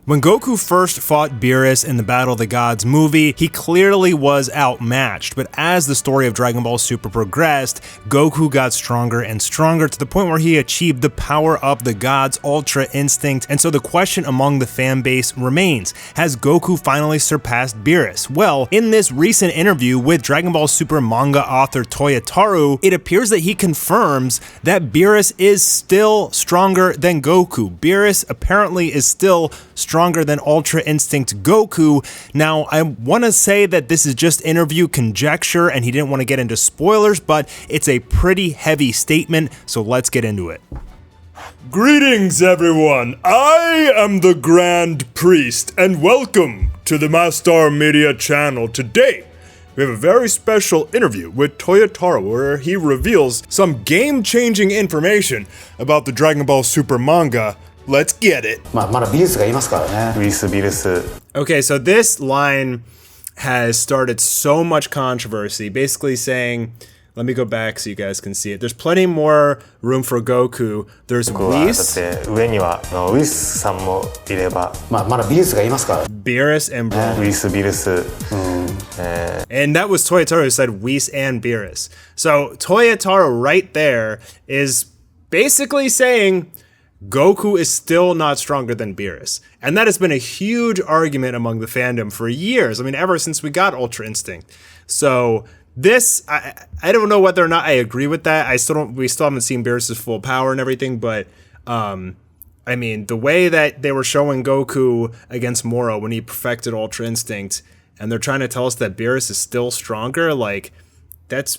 When Goku first fought Beerus in the Battle of the Gods movie, he clearly was outmatched, but as the story of Dragon Ball Super progressed, Goku got stronger and stronger to the point where he achieved the power of the gods, Ultra Instinct, and so the question among the fan base remains, has Goku finally surpassed Beerus? Well, in this recent interview with Dragon Ball Super manga author Toyotarou, it appears that he confirms that Beerus is still stronger than Goku. Beerus apparently is still stronger than Ultra Instinct Goku. Now, I want to say that this is just interview conjecture and he didn't want to get into spoilers, but it's a pretty heavy statement, so let's get into it. Greetings, everyone. I am the Grand Priest, and welcome to the Mastar Media channel. Today, we have a very special interview with Toyotarou where he reveals some game-changing information about the Dragon Ball Super manga. Let's get it. Okay, so this line has started so much controversy, basically saying, let me go back so you guys can see it. There's plenty more room for Goku. There's Whis, Beerus, and and that was Toyotarou who said Whis and Beerus. So Toyotarou right there is basically saying Goku is still not stronger than Beerus. And that has been a huge argument among the fandom for years. I mean, ever since we got Ultra Instinct. So this, I don't know whether or not I agree with that. We still haven't seen Beerus' full power and everything, but I mean, the way that they were showing Goku against Moro when he perfected Ultra Instinct, and they're trying to tell us that Beerus is still stronger, like, that's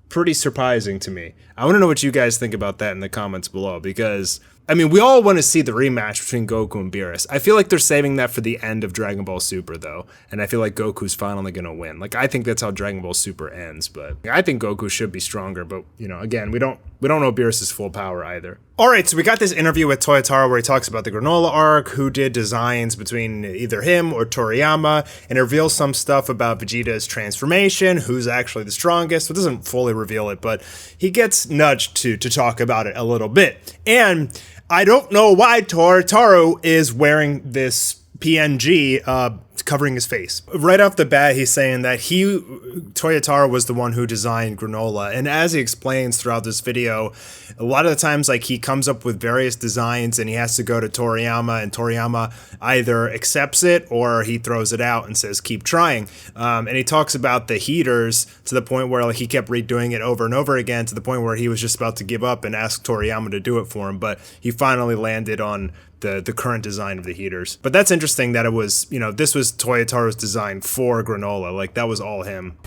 pretty surprising to me. I want to know what you guys think about that in the comments below, because I mean, we all want to see the rematch between Goku and Beerus. I feel like they're saving that for the end of Dragon Ball Super, though, and I feel like Goku's finally going to win. Like, I think that's how Dragon Ball Super ends, but I think Goku should be stronger, but, you know, again, we don't know Beerus' full power either. Alright, so we got this interview with Toyotarou where he talks about the Granola Arc, who did designs between either him or Toriyama, and it reveals some stuff about Vegeta's transformation, who's actually the strongest. It doesn't fully reveal it, but he gets nudged to talk about it a little bit. And I don't know why Toyotarou is wearing this PNG covering his face. Right off the bat, he's saying that Toyotarou was the one who designed Granola, and as he explains throughout this video, a lot of the times, like, he comes up with various designs and he has to go to Toriyama, and Toriyama either accepts it or he throws it out and says, keep trying. And he talks about the heaters to the point where, like, he kept redoing it over and over again to the point where he was just about to give up and ask Toriyama to do it for him, but he finally landed on the current design of the heaters. But that's interesting that it was, you know, this was Toyotarou's design for Granola. Like, that was all him.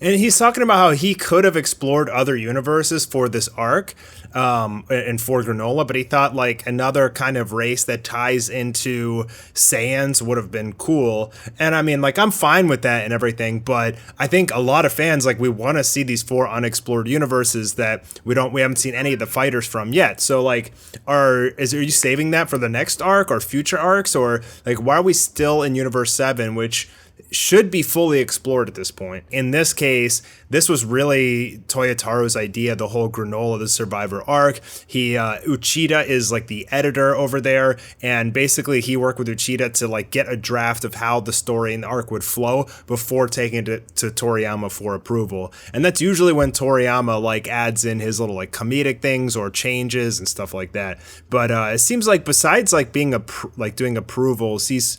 And he's talking about how he could have explored other universes for this arc and for Granola, but he thought, like, another kind of race that ties into Saiyans would have been cool. And I mean, like, I'm fine with that and everything, but I think a lot of fans, like, we want to see these 4 unexplored universes that we haven't seen any of the fighters from yet. So, like, are you saving that for the next arc or future arcs, or, like, why are we still in Universe 7, which should be fully explored at this point? In this case, this was really Toyotarou's idea, the whole Granola, the Survivor arc. Uchida is, like, the editor over there, and basically he worked with Uchida to, like, get a draft of how the story and the arc would flow before taking it to Toriyama for approval. And that's usually when Toriyama, like, adds in his little, like, comedic things or changes and stuff like that. But it seems like besides, like, being doing approvals, he's,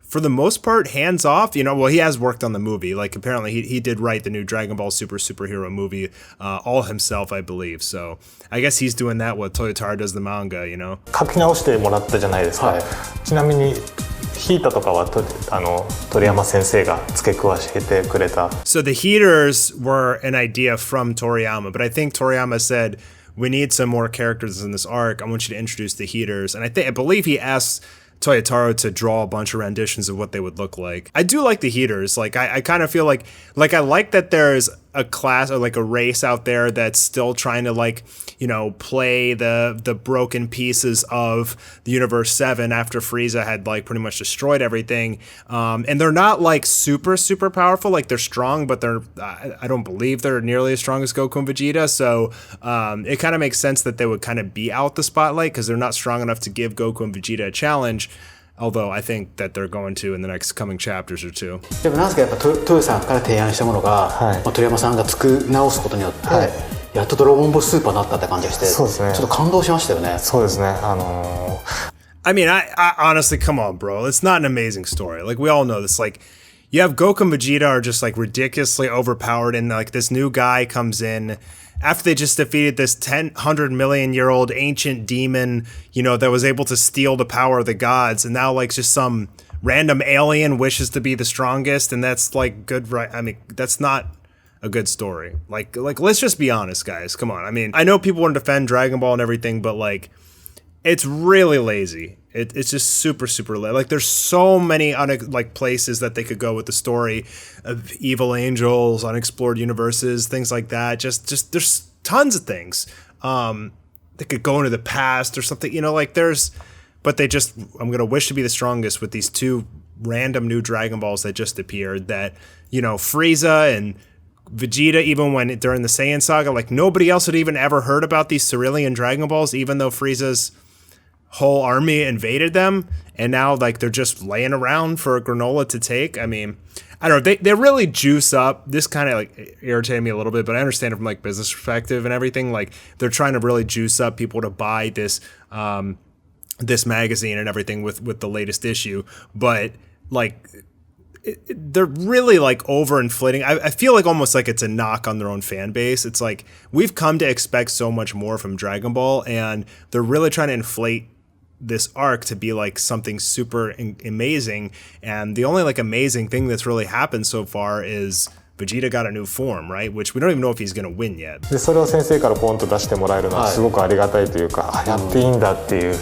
for the most part, hands off. You know, well, he has worked on the movie. Like, apparently he did write the new Dragon Ball Super superhero movie all himself, I believe. So I guess he's doing that what Toyotarou does the manga, you know? 書き直してもらったじゃないですか。ちなみにヒータとかは鳥山先生が付け加えてくれた。So the heaters were an idea from Toriyama, but I think Toriyama said, we need some more characters in this arc. I want you to introduce the heaters. And I believe he asked Toyotarou to draw a bunch of renditions of what they would look like. I do like the heaters. Like, I kind of feel like I like that there's a class or like a race out there that's still trying to like, you know, play the broken pieces of the Universe 7 after Frieza had like pretty much destroyed everything. And they're not like super powerful. Like they're strong, but I don't believe they're nearly as strong as Goku and Vegeta. So it kind of makes sense that they would kind of be out the spotlight because they're not strong enough to give Goku and Vegeta a challenge. Although I think that they're going to in the next coming chapters or two. でもなんすかやっぱ豊さんから提案したものが、鳥山さんが作り直すことによって、やっとドラゴンボールスーパーになったって感じがして、そうですね。ちょっと感動しましたよね。そうですね。I mean, I honestly, come on, bro. It's not an amazing story. Like we all know this. Like you have Goku and Vegeta are just like ridiculously overpowered, and like this new guy comes in. After they just defeated this 100 million year old ancient demon, you know, that was able to steal the power of the gods, and now like just some random alien wishes to be the strongest, and that's like good, right? I mean, that's not a good story. Like let's just be honest, guys. Come on. I mean, I know people want to defend Dragon Ball and everything, but like, it's really lazy. It's just super lazy. Like there's so many like places that they could go with the story of evil angels, unexplored universes, things like that. Just there's tons of things. They could go into the past or something, you know, like but I'm gonna wish to be the strongest with these two random new Dragon Balls that just appeared that, you know, Frieza and Vegeta, even when during the Saiyan saga, like nobody else had even ever heard about these Cerulean Dragon Balls, even though Frieza's whole army invaded them, and now like they're just laying around for Granola to take. I mean, I don't know, they really juice up. This kind of like irritated me a little bit, but I understand it from like business perspective and everything. Like they're trying to really juice up people to buy this this magazine and everything with the latest issue, but like they're really like overinflating. I feel like almost like it's a knock on their own fan base. It's like we've come to expect so much more from Dragon Ball, and they're really trying to inflate this arc to be like something super amazing. And the only like amazing thing that's really happened so far is Vegeta got a new form, right? Which we don't even know if he's going to win yet. でそれを先生からポンと出してもらえるのはすごくありがたいというか、やっていいんだっていう。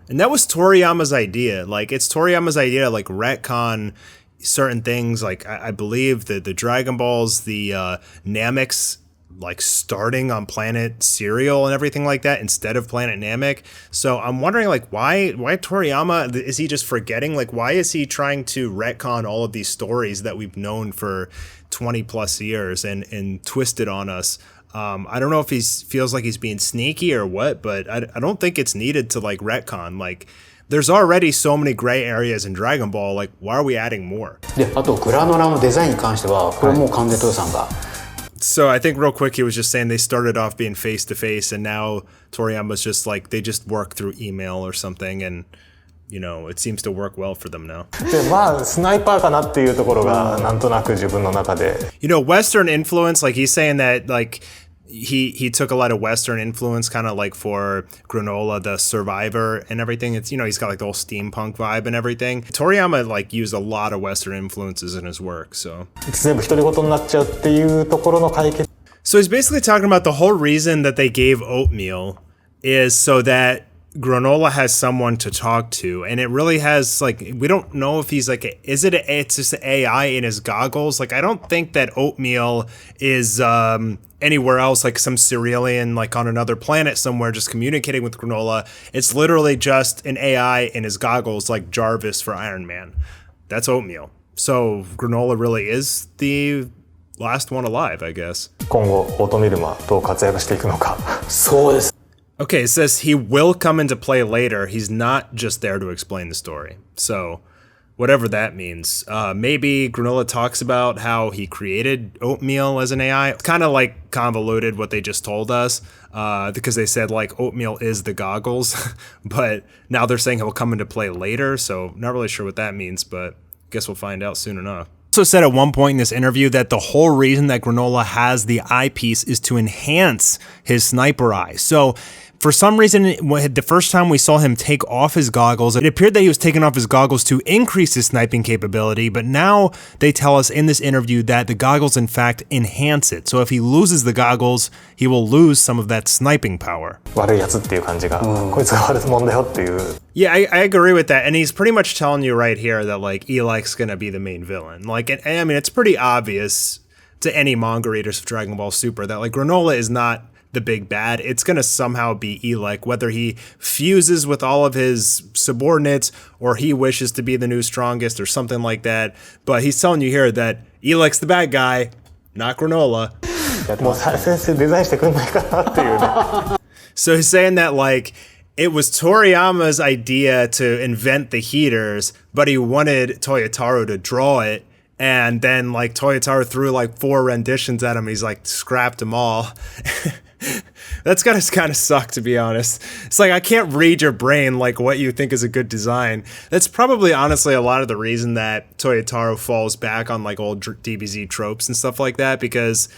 And that was Toriyama's idea. Like it's Toriyama's idea to like retcon certain things. Like I believe the Dragon Balls, the Nameks, like starting on planet Cereal and everything like that instead of planet Namek. So I'm wondering like why Toriyama, is he just forgetting? Like why is he trying to retcon all of these stories that we've known for 20 plus years and twist it on us? I don't know if he feels like he's being sneaky or what, but I don't think it's needed to like retcon. Like there's already so many gray areas in Dragon Ball. Like why are we adding more? で、あとグラノラのデザインに関してはこれもう完全豊さんが。So I think real quick he was just saying they started off being face to face, and now Toriyama's just like they just work through email or something, and you know it seems to work well for them now. でまあスナイパーかなっていうところがなんとなく自分の中で。You know, Western influence, like he's saying that like he took a lot of Western influence, kind of like for Granola, the Survivor and everything. It's, you know, he's got like the whole steampunk vibe and everything. Toriyama like used a lot of Western influences in his work, so. 全部独り言になっちゃうっていうところの解決。So he's basically talking about the whole reason that they gave oatmeal is so that Granola has someone to talk to, and it really has like, we don't know if he's like, it's just AI in his goggles. Like I don't think that oatmeal is anywhere else, like some Cerealian like on another planet somewhere just communicating with Granola. It's literally just an AI in his goggles, like Jarvis for Iron Man. That's oatmeal. So Granola really is the last one alive, I guess. 今後オートミルはどう活躍していくのか。そうです。 Okay, it says he will come into play later. He's not just there to explain the story. So, whatever that means. Maybe Granola talks about how he created oatmeal as an AI. It's kind of like convoluted what they just told us, because they said like oatmeal is the goggles, but now they're saying he'll come into play later. So, not really sure what that means, but guess we'll find out soon enough. Also said at one point in this interview that the whole reason that Granola has the eyepiece is to enhance his sniper eye. So for some reason, the first time we saw him take off his goggles, it appeared that he was taking off his goggles to increase his sniping capability, but now they tell us in this interview that the goggles in fact enhance it. So if he loses the goggles, he will lose some of that sniping power. 悪いやつっていう感じが、こいつが悪いもんだよっていう。 Yeah, I agree with that. And he's pretty much telling you right here that like Elik's gonna be the main villain. Like, and I mean, it's pretty obvious to any manga readers of Dragon Ball Super that like Granola is not the big bad. It's going to somehow be Elec, whether he fuses with all of his subordinates or he wishes to be the new strongest or something like that. But he's telling you here that Elec's the bad guy, not Granola. So he's saying that like it was Toriyama's idea to invent the heaters, but he wanted Toyotarou to draw it. And then like Toyotarou threw like 4 renditions at him. He's like scrapped them all. That's gotta kind of suck, to be honest. It's like I can't read your brain like what you think is a good design. That's probably honestly a lot of the reason that Toyotarou falls back on like old DBZ tropes and stuff like that, because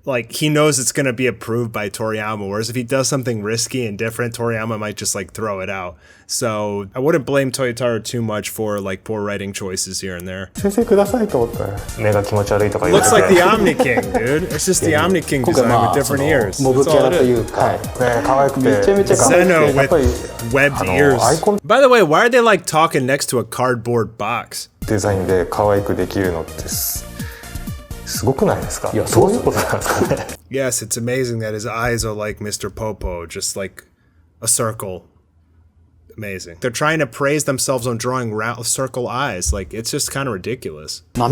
like he knows it's going to be approved by Toriyama, whereas if he does something risky and different, Toriyama might just like throw it out. So I wouldn't blame Toyotarou too much for like poor writing choices here and there. Looks like the Omni King, dude. It's just the Omni King design with different ears. That's all it is. Zeno with webbed ears. By the way, why are they like talking next to a cardboard box? Yes, it's amazing that his eyes are like Mr. Popo, just like a circle. Amazing. They're trying to praise themselves on drawing round circle eyes. Like, it's just kind of ridiculous. I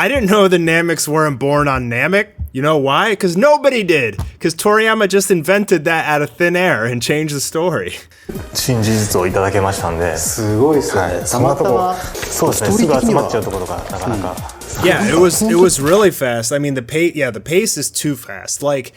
didn't know the Nameks weren't born on Namek. You know why? Because nobody did. Because Toriyama just invented that out of thin air and changed the story. Yeah, it was really fast. I mean, the pace is too fast. Like,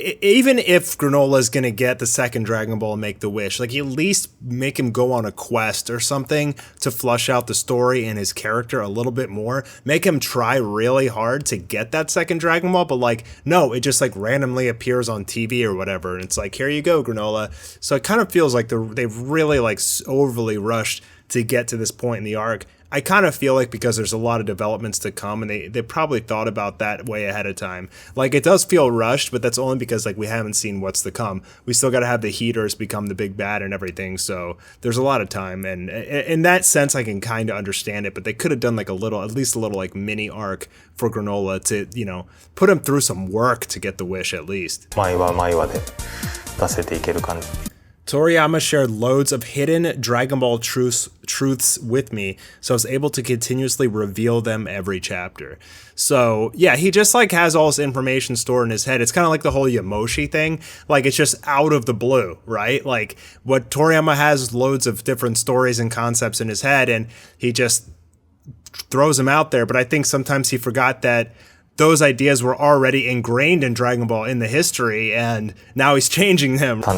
even if Granola is gonna get the second Dragon Ball and make the wish, like at least make him go on a quest or something to flush out the story and his character a little bit more. Make him try really hard to get that second Dragon Ball, but like no, it just like randomly appears on TV or whatever, and it's like, here you go, Granola. So it kind of feels like they've really like overly rushed to get to this point in the arc. I kind of feel like because there's a lot of developments to come and they probably thought about that way ahead of time. Like it does feel rushed, but that's only because like we haven't seen what's to come. We still got to have the heaters become the big bad and everything. So there's a lot of time, and in that sense I can kind of understand it, but they could have done like at least a little like mini arc for Granola to, you know, put him through some work to get the wish at least. Toriyama shared loads of hidden Dragon Ball truths with me, so I was able to continuously reveal them every chapter. So yeah, he just like has all this information stored in his head. It's kind of like the whole Yamoshi thing. Like it's just out of the blue, right? Like what Toriyama has loads of different stories and concepts in his head, and he just throws them out there. But I think sometimes he forgot that those ideas were already ingrained in Dragon Ball in the history, and now he's changing them. So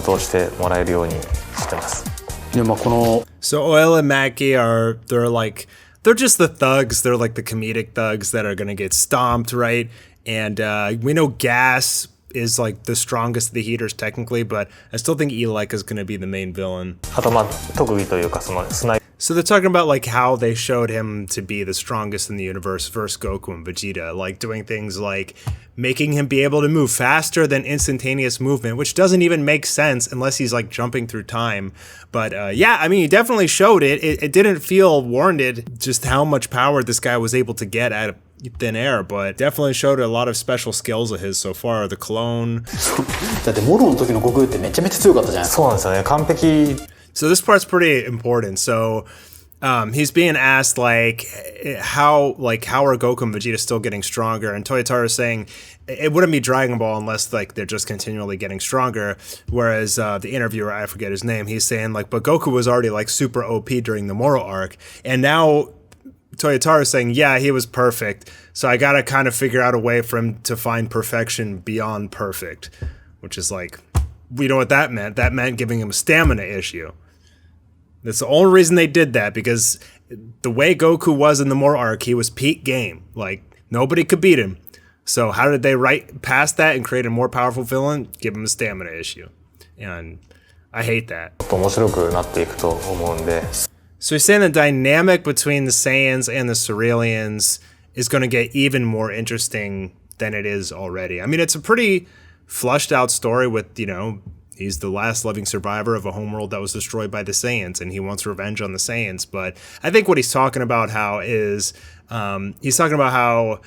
Oil and Maki they're just the thugs. They're like the comedic thugs that are gonna get stomped, right? And we know Gas is like the strongest of the heaters technically, but I still think Elec is gonna be the main villain. So they're talking about like how they showed him to be the strongest in the universe versus Goku and Vegeta, like doing things like making him be able to move faster than instantaneous movement, which doesn't even make sense unless he's like jumping through time. But yeah, I mean, he definitely showed it. It didn't feel warranted just how much power this guy was able to get out of thin air, but definitely showed a lot of special skills of his so far. The clone. So this part's pretty important. So he's being asked like how are Goku and Vegeta still getting stronger, and Toyotarou is saying it wouldn't be Dragon Ball unless like they're just continually getting stronger. Whereas the interviewer, I forget his name, he's saying like, but Goku was already like super OP during the Moro arc, and now Toyotarou is saying, yeah, he was perfect, so I gotta kind of figure out a way for him to find perfection beyond perfect, which is like, we know what that meant. That meant giving him a stamina issue. That's the only reason they did that, because the way Goku was in the Moro arc, he was peak game. Like, nobody could beat him. So how did they write past that and create a more powerful villain? Give him a stamina issue. And I hate that. So he's saying the dynamic between the Saiyans and the Cerealians is going to get even more interesting than it is already. I mean, it's a pretty flushed out story with, you know, He's the last living survivor of a homeworld that was destroyed by the Saiyans, and he wants revenge on the Saiyans. But I think what he's talking about he's talking about how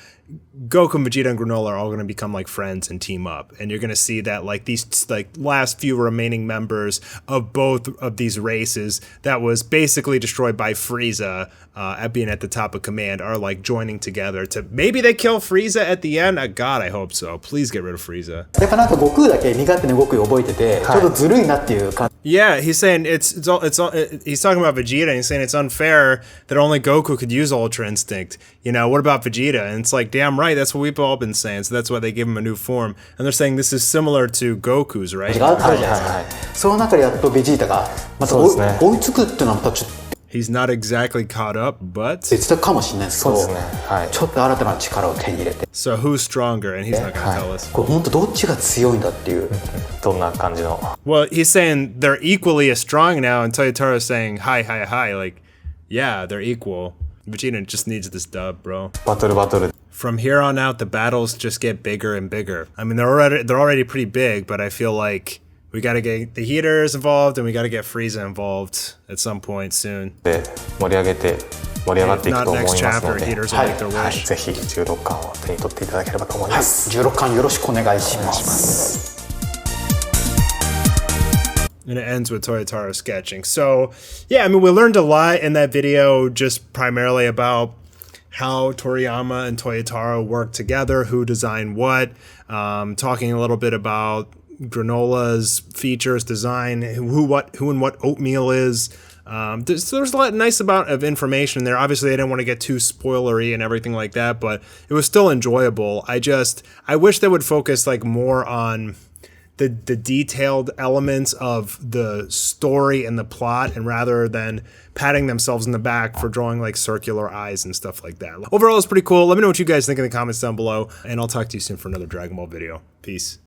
Goku, Vegeta, and Granola are all going to become like friends and team up, and you're going to see that like these like last few remaining members of both of these races that was basically destroyed by Frieza at being at the top of command are like joining together to maybe they kill Frieza at the end. God, I hope so. Please get rid of Frieza. やっぱなんか悟空だけ身勝手に動く覚えてて、ちょっとずるいなっていう感じ。 Yeah, he's saying he's talking about Vegeta, and he's saying it's unfair that only Goku could use Ultra Instinct. You know, what about Vegeta? And it's like, damn right, that's what we've all been saying, so that's why they give him a new form. And they're saying this is similar to Goku's, right? があったじゃないですか。その中でやっとベジータがまた追いつくっていうのはまたちょっと He's not exactly caught up, but 別かもしれないですけど、ちょっと新たな力を手に入れて。 So who's stronger? And he's not going to tell us. これ本当どっちが強いんだっていう。どんな感じの Well, he's saying they're equally as strong now, and Toyotarou is saying, hi, hi, hi. Like, yeah, they're equal. Vegeta just needs this dub, bro. バトル From here on out, the battles just get bigger and bigger. I mean, they're already pretty big, but I feel like we got to get the heaters involved, and we got to get Frieza involved at some point soon. で盛り上がっていくと思いますの Not で、 next chapter, heaters will make their はい、 wish. ぜひ16巻を手に取っていただければと思います。 16巻よろしくお願いします。 And it ends with Toyotarou sketching. So, yeah, I mean, we learned a lot in that video, just primarily about how Toriyama and Toyotarou work together, who designed what, talking a little bit about Granola's features, design, who and what oatmeal is. There's a lot nice amount of information there. Obviously, I didn't want to get too spoilery and everything like that, but it was still enjoyable. I wish they would focus like more on the detailed elements of the story and the plot, and rather than patting themselves in the back for drawing like circular eyes and stuff like that. Overall, it's pretty cool. Let me know what you guys think in the comments down below, and I'll talk to you soon for another Dragon Ball video. Peace.